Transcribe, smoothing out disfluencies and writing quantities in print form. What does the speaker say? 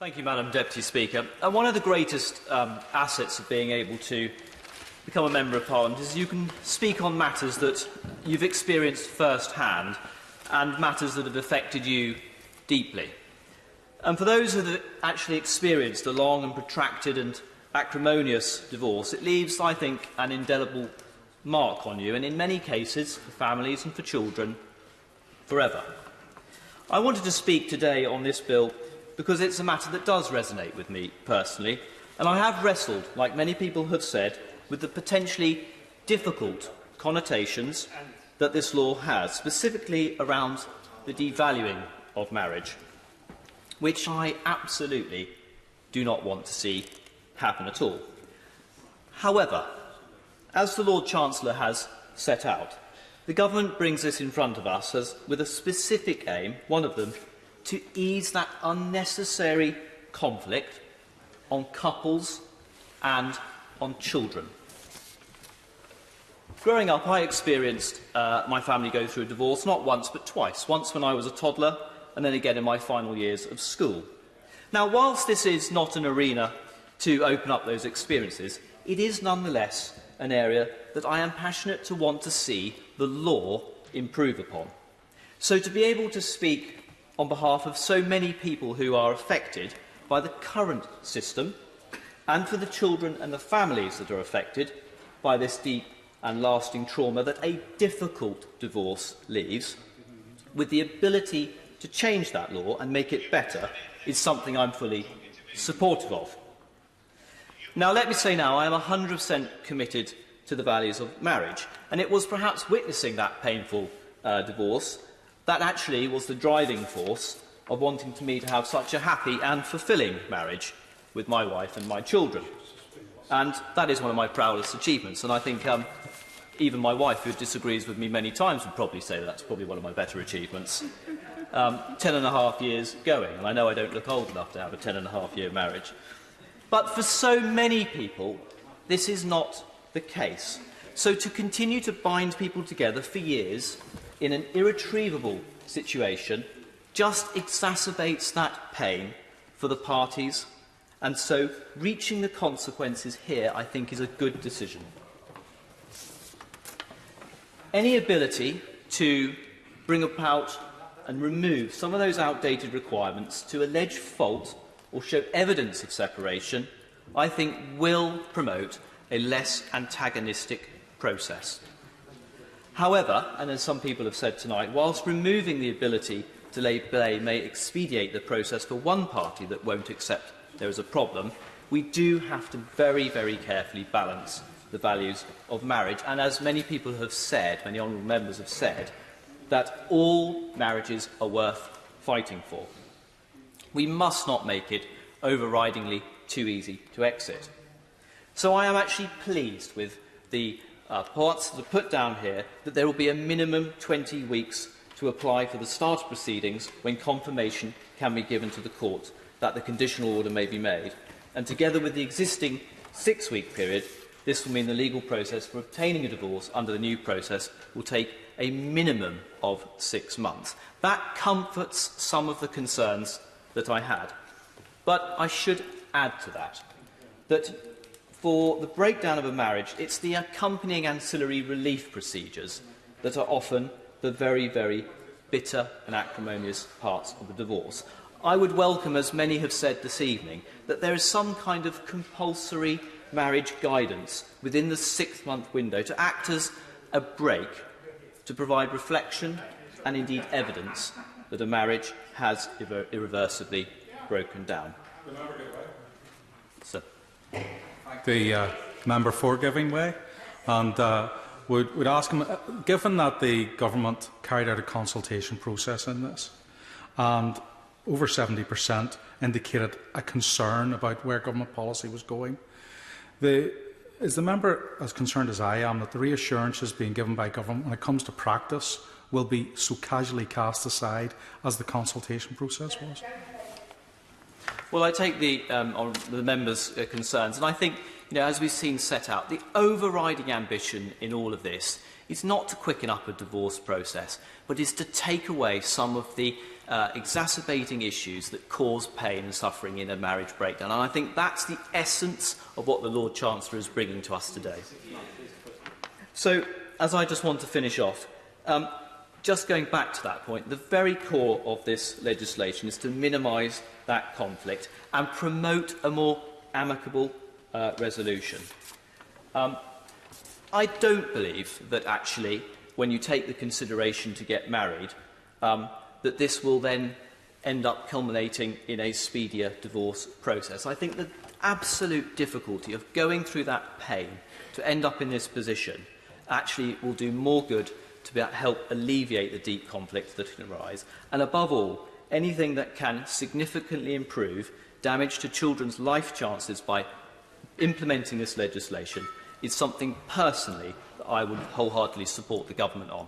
Thank you, Madam Deputy Speaker. One of the greatest assets of being able to become a Member of Parliament is you can speak on matters that you've experienced first-hand and matters that have affected you deeply. And for those who have actually experienced a long and protracted and acrimonious divorce, it leaves, I think, an indelible mark on you, and in many cases, for families and for children, forever. I wanted to speak today on this bill because it's a matter that does resonate with me personally, and I have wrestled, like many people have said, with the potentially difficult connotations that this law has, specifically around the devaluing of marriage, which I absolutely do not want to see happen at all. However, as the Lord Chancellor has set out, the Government brings this in front of us with a specific aim, one of them, to ease that unnecessary conflict on couples and on children. Growing up, I experienced my family go through a divorce not once but twice. Once when I was a toddler, and then again in my final years of school. Now, whilst this is not an arena to open up those experiences, it is nonetheless an area that I am passionate to want to see the law improve upon. So to be able to speak on behalf of so many people who are affected by the current system, and for the children and the families that are affected by this deep and lasting trauma that a difficult divorce leaves, with the ability to change that law and make it better, is something I'm fully supportive of. Now, let me say now, I am 100% committed to the values of marriage, and it was perhaps witnessing that painful divorce that actually was the driving force of wanting me to have such a happy and fulfilling marriage with my wife and my children. And that is one of my proudest achievements, and I think even my wife, who disagrees with me many times, would probably say that's probably one of my better achievements. 10.5 years going, and I know I don't look old enough to have a 10.5-year marriage. But for so many people, this is not the case. So to continue to bind people together for years in an irretrievable situation just exacerbates that pain for the parties, and so reaching the consequences here, I think, is a good decision. Any ability to bring about and remove some of those outdated requirements to allege fault or show evidence of separation, I think will promote a less antagonistic process. However, and as some people have said tonight, whilst removing the ability to delay may expedite the process for one party that won't accept there is a problem, we do have to very, very carefully balance the values of marriage. And as many people have said, many honourable members have said, that all marriages are worth fighting for. We must not make it overridingly too easy to exit. So I am actually pleased with the parts that are put down here that there will be a minimum 20 weeks to apply for the start of proceedings when confirmation can be given to the court that the conditional order may be made. And together with the existing 6-week period, this will mean the legal process for obtaining a divorce under the new process will take a minimum of 6 months. That comforts some of the concerns that I had. But I should add to that for the breakdown of a marriage, it's the accompanying ancillary relief procedures that are often the very, very bitter and acrimonious parts of the divorce. I would welcome, as many have said this evening, that there is some kind of compulsory marriage guidance within the 6-month window to act as a break, to provide reflection and indeed evidence that a marriage has irreversibly broken down. So. The member for giving way, and would ask him, given that the government carried out a consultation process in this, and over 70% indicated a concern about where government policy was going, is the member as concerned as I am that the reassurances being given by government when it comes to practice will be so casually cast aside as the consultation process was? Well, I take the members' concerns, and I think, as we've seen set out, the overriding ambition in all of this is not to quicken up a divorce process, but is to take away some of the exacerbating issues that cause pain and suffering in a marriage breakdown. And I think that's the essence of what the Lord Chancellor is bringing to us today. So, as I just want to finish off, just going back to that point, the very core of this legislation is to minimise that conflict and promote a more amicable resolution. I don't believe that actually, when you take the consideration to get married, that this will then end up culminating in a speedier divorce process. I think the absolute difficulty of going through that pain to end up in this position actually will do more good to help alleviate the deep conflicts that can arise, and above all, anything that can significantly improve damage to children's life chances by implementing this legislation is something personally that I would wholeheartedly support the government on.